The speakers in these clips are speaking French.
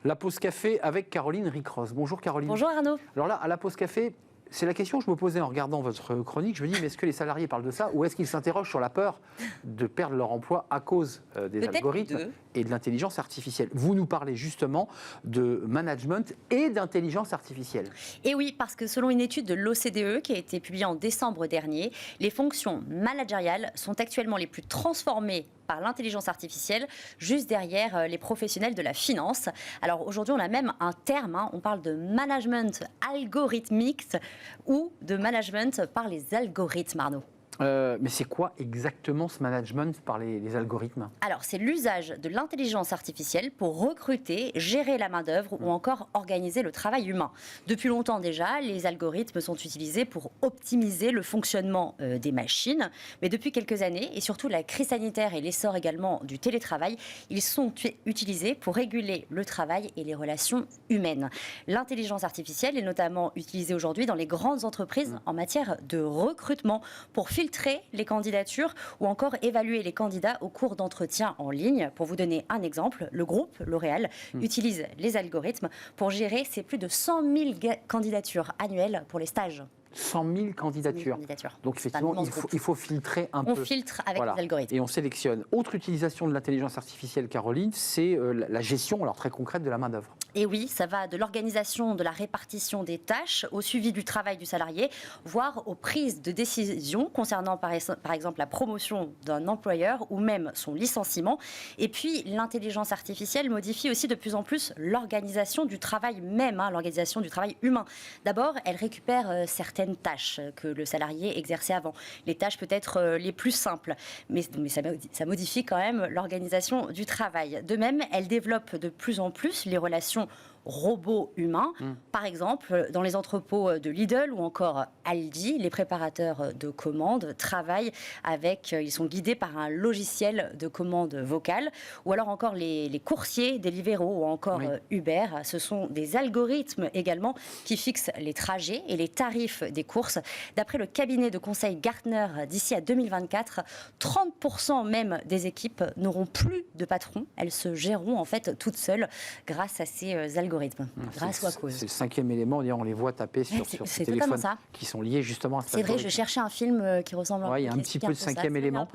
La pause café avec Caroline Ricros. Bonjour Caroline. Bonjour Arnaud. Alors là, à la pause café, c'est la question que je me posais en regardant votre chronique. Je me dis, mais est-ce que les salariés parlent de ça ou est-ce qu'ils s'interrogent sur la peur de perdre leur emploi à cause des algorithmes et de l'intelligence artificielle? Vous nous parlez justement de management et d'intelligence artificielle. Et oui, parce que selon une étude de l'OCDE qui a été publiée en décembre dernier, les fonctions managériales sont actuellement les plus transformées par l'intelligence artificielle, juste derrière les professionnels de la finance. Alors aujourd'hui, on a même un terme, on parle de management algorithmique ou de management par les algorithmes, Arnaud. Mais c'est quoi exactement ce management par les algorithmes? Alors, c'est l'usage de l'intelligence artificielle pour recruter, gérer la main-d'œuvre ou encore organiser le travail humain. Depuis longtemps déjà, les algorithmes sont utilisés pour optimiser le fonctionnement des machines. Mais depuis quelques années, et surtout la crise sanitaire et l'essor également du télétravail, ils sont utilisés pour réguler le travail et les relations humaines. L'intelligence artificielle est notamment utilisée aujourd'hui dans les grandes entreprises en matière de recrutement pour filtrer les candidatures ou encore évaluer les candidats au cours d'entretiens en ligne. Pour vous donner un exemple, le groupe L'Oréal utilise les algorithmes pour gérer ses plus de 100 000 candidatures annuelles pour les stages. 100 000 candidatures. Donc effectivement, il faut filtrer un peu. On filtre avec les algorithmes. Et on sélectionne. Autre utilisation de l'intelligence artificielle, Caroline, c'est la gestion, alors très concrète, de la main-d'œuvre. Et oui, ça va de l'organisation, de la répartition des tâches, au suivi du travail du salarié, voire aux prises de décision concernant par exemple la promotion d'un employeur ou même son licenciement. Et puis l'intelligence artificielle modifie aussi de plus en plus l'organisation du travail même, l'organisation du travail humain. D'abord, elle récupère certaines tâches que le salarié exerçait avant. Les tâches peut-être les plus simples, mais ça modifie quand même l'organisation du travail. De même, elle développe de plus en plus les relations robots-humains. Par exemple, dans les entrepôts de Lidl ou encore Aldi, les préparateurs de commandes travaillent ils sont guidés par un logiciel de commande vocale, ou alors encore les coursiers Deliveroo ou encore Uber. Ce sont des algorithmes également qui fixent les trajets et les tarifs des courses. D'après le cabinet de conseil Gartner, d'ici à 2024, 30% même des équipes n'auront plus de patron. Elles se géreront en fait toutes seules grâce à ces algorithmes. Grâce ou à cause. C'est le cinquième élément, on les voit taper sur ces téléphones qui sont liés justement à ça. C'est vrai, je cherchais un film qui ressemble un peu. Il y a un petit peu de cinquième élément.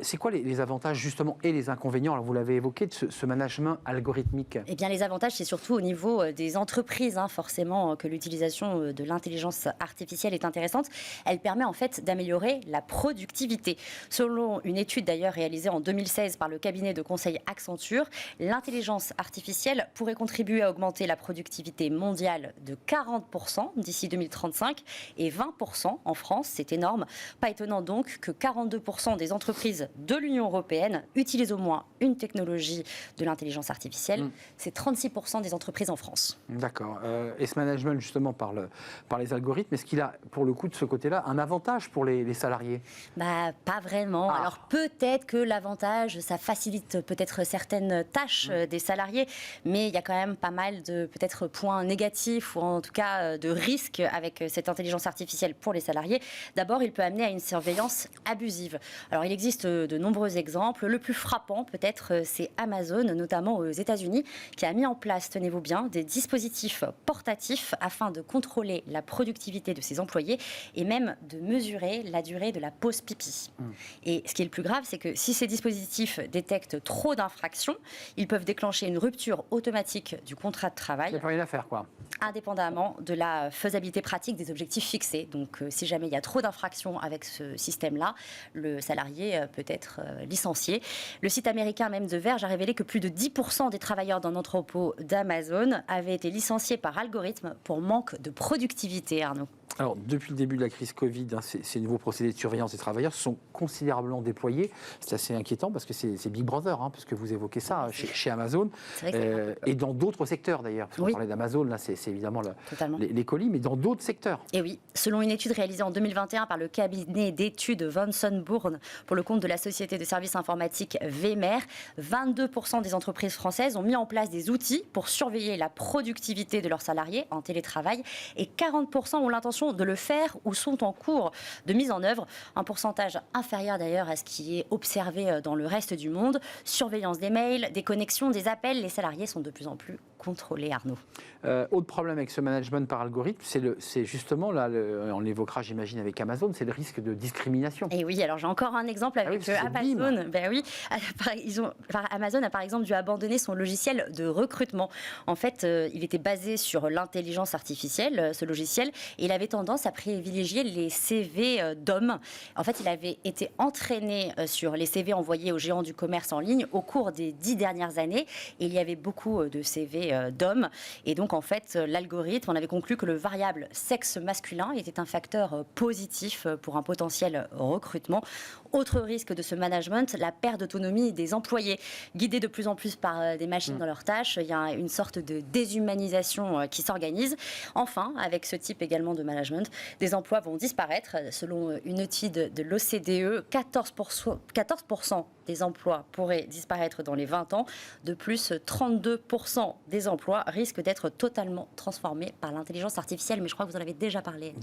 C'est quoi les avantages justement et les inconvénients, alors vous l'avez évoqué, de ce management algorithmique? Eh bien, les avantages, c'est surtout au niveau des entreprises, forcément, que l'utilisation de l'intelligence artificielle est intéressante. Elle permet en fait d'améliorer la productivité. Selon une étude d'ailleurs réalisée en 2016 par le cabinet de conseil Accenture, l'intelligence artificielle pourrait contribuer à augmenter la productivité mondiale de 40% d'ici 2035 et 20% en France, c'est énorme. Pas étonnant donc que 42% des entreprises de l'Union européenne utilisent au moins une technologie de l'intelligence artificielle. C'est 36% des entreprises en France. D'accord. Et ce management justement par les algorithmes, est-ce qu'il a pour le coup de ce côté-là un avantage pour les salariés? Pas vraiment. Alors peut-être que l'avantage, ça facilite peut-être certaines tâches des salariés, mais il y a quand même pas mal de peut-être points négatifs ou en tout cas de risques avec cette intelligence artificielle pour les salariés. D'abord, il peut amener à une surveillance abusive. Alors, il existe de nombreux exemples. Le plus frappant, peut-être, c'est Amazon, notamment aux États-Unis, qui a mis en place, tenez-vous bien, des dispositifs portatifs afin de contrôler la productivité de ses employés et même de mesurer la durée de la pause pipi. Et ce qui est le plus grave, c'est que si ces dispositifs détectent trop d'infractions, ils peuvent déclencher une rupture automatique du contrat de travail. Il n'y a pas rien à faire, quoi. Indépendamment de la faisabilité pratique des objectifs fixés. Donc, si jamais il y a trop d'infractions avec ce système-là, le salarié peut être licencié. Le site américain même The Verge a révélé que plus de 10% des travailleurs d'un entrepôt d'Amazon avaient été licenciés par algorithme pour manque de productivité, Arnaud. Alors, depuis le début de la crise Covid, ces nouveaux procédés de surveillance des travailleurs sont considérablement déployés. C'est assez inquiétant parce que c'est Big Brother, puisque vous évoquez ça chez Amazon, et dans d'autres secteurs d'ailleurs. Parce qu'on parlait d'Amazon, là c'est évidemment les colis, mais dans d'autres secteurs. Et oui, selon une étude réalisée en 2021 par le cabinet d'études Thomson Bourne pour le compte de la société de services informatiques VMware, 22% des entreprises françaises ont mis en place des outils pour surveiller la productivité de leurs salariés en télétravail et 40% ont l'intention de le faire ou sont en cours de mise en œuvre. Un pourcentage inférieur d'ailleurs à ce qui est observé dans le reste du monde. Surveillance des mails, des connexions, des appels. Les salariés sont de plus en plus contrôler, Arnaud. Autre problème avec ce management par algorithme, c'est justement, là, on l'évoquera j'imagine avec Amazon, c'est le risque de discrimination. Et oui, alors j'ai encore un exemple avec Amazon. Ben oui, Amazon a par exemple dû abandonner son logiciel de recrutement. En fait, il était basé sur l'intelligence artificielle, ce logiciel, et il avait tendance à privilégier les CV d'hommes. En fait, il avait été entraîné sur les CV envoyés aux géants du commerce en ligne au cours des 10 dernières années. Et il y avait beaucoup de CV d'hommes. Et donc, en fait, l'algorithme, on avait conclu que le variable sexe masculin était un facteur positif pour un potentiel recrutement. Autre risque de ce management, la perte d'autonomie des employés. Guidés de plus en plus par des machines dans leurs tâches, il y a une sorte de déshumanisation qui s'organise. Enfin, avec ce type également de management, des emplois vont disparaître. Selon une étude de l'OCDE, 14% des emplois pourraient disparaître dans les 20 ans. De plus, 32% des emplois risquent d'être totalement transformés par l'intelligence artificielle. Mais je crois que vous en avez déjà parlé.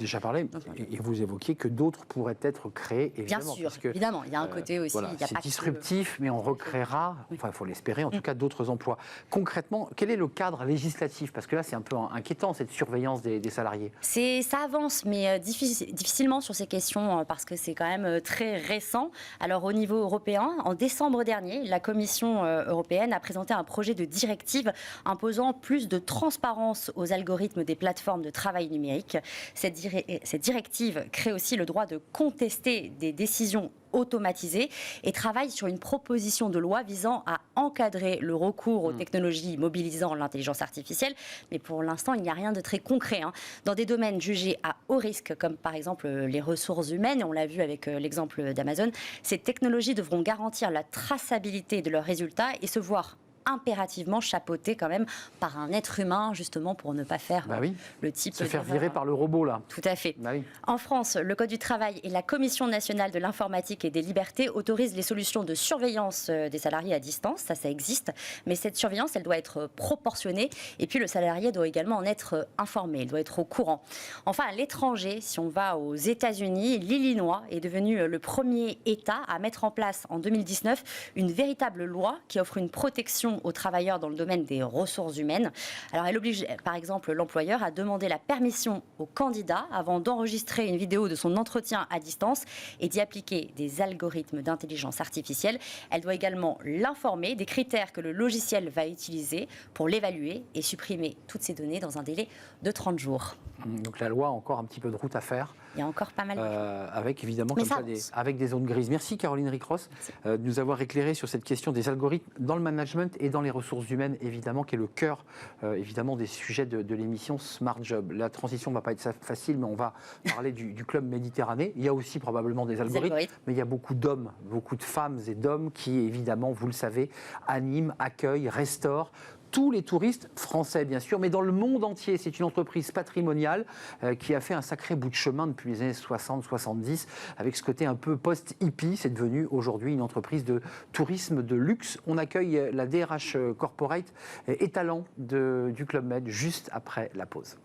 Et vous évoquiez que d'autres pourraient être créés, évidemment. Bien sûr, évidemment. Il y a un côté aussi. Voilà, c'est disruptif, mais on recréera, enfin il faut l'espérer, en tout cas d'autres emplois. Concrètement, quel est le cadre législatif? Parce que là, c'est un peu inquiétant, cette surveillance des salariés. Ça avance, mais difficilement sur ces questions, parce que c'est quand même très récent. Alors au niveau européen, en décembre dernier, la Commission européenne a présenté un projet de directive imposant plus de transparence aux algorithmes des plateformes de travail numérique. Cette directive crée aussi le droit de contester des décisions automatisée et travaille sur une proposition de loi visant à encadrer le recours aux technologies mobilisant l'intelligence artificielle. Mais pour l'instant, il n'y a rien de très concret. Dans des domaines jugés à haut risque, comme par exemple les ressources humaines, on l'a vu avec l'exemple d'Amazon, ces technologies devront garantir la traçabilité de leurs résultats et se voir impérativement chapeauté quand même par un être humain, justement pour ne pas faire le type se faire virer par le robot, là. Tout à fait. En France, le Code du travail et la Commission nationale de l'informatique et des libertés autorisent les solutions de surveillance des salariés à distance. Ça existe. Mais cette surveillance, elle doit être proportionnée. Et puis, le salarié doit également en être informé. Il doit être au courant. Enfin, à l'étranger, si on va aux États-Unis, l'Illinois est devenu le premier État à mettre en place en 2019 une véritable loi qui offre une protection aux travailleurs dans le domaine des ressources humaines. Alors, elle oblige, par exemple, l'employeur à demander la permission au candidat avant d'enregistrer une vidéo de son entretien à distance et d'y appliquer des algorithmes d'intelligence artificielle. Elle doit également l'informer des critères que le logiciel va utiliser pour l'évaluer et supprimer toutes ces données dans un délai de 30 jours. Donc la loi a encore un petit peu de route à faire. Il y a encore pas mal de avec évidemment comme ça, avec des zones grises. Merci Caroline Ricros de nous avoir éclairé sur cette question des algorithmes dans le management et dans les ressources humaines, évidemment, qui est le cœur évidemment des sujets de l'émission Smart Job. La transition ne va pas être facile, mais on va parler du Club Méditerranée. Il y a aussi probablement des algorithmes, mais il y a beaucoup d'hommes, beaucoup de femmes et d'hommes qui, évidemment, vous le savez, animent, accueillent, restaurent tous les touristes français, bien sûr, mais dans le monde entier. C'est une entreprise patrimoniale qui a fait un sacré bout de chemin depuis les années 60-70, avec ce côté un peu post-hippie. C'est devenu aujourd'hui une entreprise de tourisme de luxe. On accueille la DRH Corporate et talent du Club Med juste après la pause.